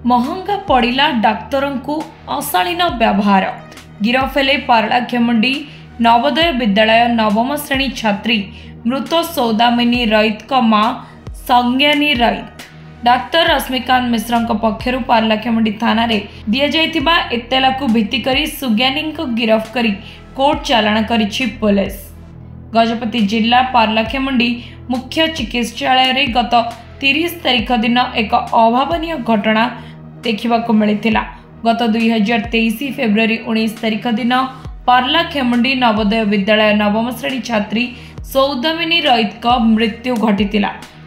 महंगा पड़िला डाक्तरों को अशालीन व्यवहार गिरफ हेले पारलाखेमुंडी नवोदय विद्यालय नवम श्रेणी छात्री मृत सौदामिनी रईत मां संज्ञानी रईत। डाक्तर रश्मिकांत मिश्र पक्षर पारलाखेमुंडी थाना दि जाइथिबा एतला को भित्ति करी सुज्ञानी को गिरफ करी कोर्ट चालाण करिछि पुलिस। गजपति जिला पारलाखेमुंडी मुख्य चिकित्सालय रे गत 30 तारिख दिन एक अभावनीय घटना देखा मिलता। गत 2023 फेब्रुआरी 19 तारिख दिन पारलाखेमुंडी नवोदय विद्यालय नवम श्रेणी छात्री सौदामिनी रईत मृत्यु घटी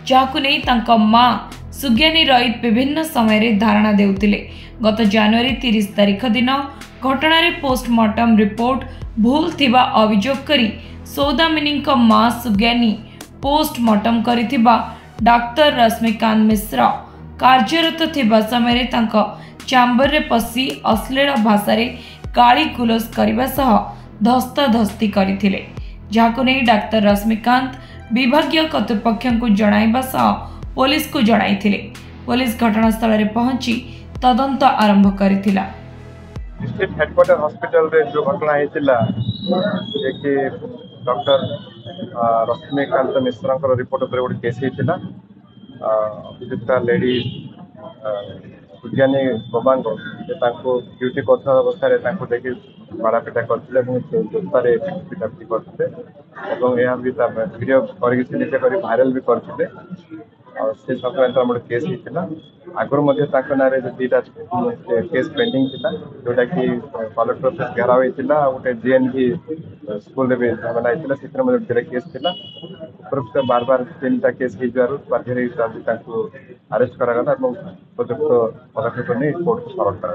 जहां नहीं मां सुज्ञानी रईत विभिन्न समय धारणा देउतिले। गत जनवरी 30 तारिख दिन घटना पोस्टमार्टम रिपोर्ट भूल थिबा अभियोग करी सौदामिनी मां सुज्ञानी पोस्टमार्टम करिथिबा डाक्तर रश्मिकांत मिश्र कार्यरत थिबा समय चैम्बर रे पसी अश्लील भाषा रे गाली गुलज करने सह धस्ताधस्ती करथिले जहां नहीं डाक्तर रश्मिकांत विभागीय कर्तृपक्ष को जणाइबा सह पुलिस को जणाइथिले। पुलिस घटनास्थल रे पहुंची तदंत आरंभ करथिला। डिस्ट्रिक्ट हेडक्वार्टर हॉस्पिटल रे जो घटना हेतिला जे कि डॉक्टर रश्मिकांत मिश्र रिपोर्ट पर गोटे केस हेतिला। अभियुक्ता लेडी सुज्ञानी बाबा ड्यूटी करता अवस्था देखिए माड़ापिटा करते जोतारे पिटापिटी करते वीडियो कर भाइराल भी करते से संक्रांत गोटे केस होता। आगुरी ना दुईटा केस पेंडिंग था जोटा कि कलेक्टर ऑफिस घेराव होता गोटे जीएनवी स्कूल भी झमेला होता से केस था। उपरोक्त बार बार 3टा केस बाध्य अरेस्ट करागला उपयुक्त पदक्षेप नहीं कोर्ट को सरल करा।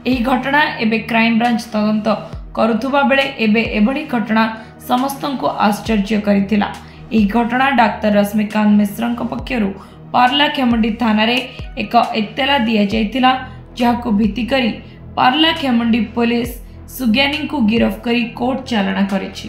यह घटना एबे क्राइम ब्रांच तदंत करुथुबा बेले एबे एभली घटना समस्त को आश्चर्य करिथिला। यह घटना डाक्तर रश्मिकांत मिश्र पक्षर पारलाखेमुंडी थाना रे एक एतला दि जाइथिला जहां भित्ति करी पारलाखेमुंडी पुलिस सुज्ञानी को गिरफ करी कोर्ट चालाण करिछि।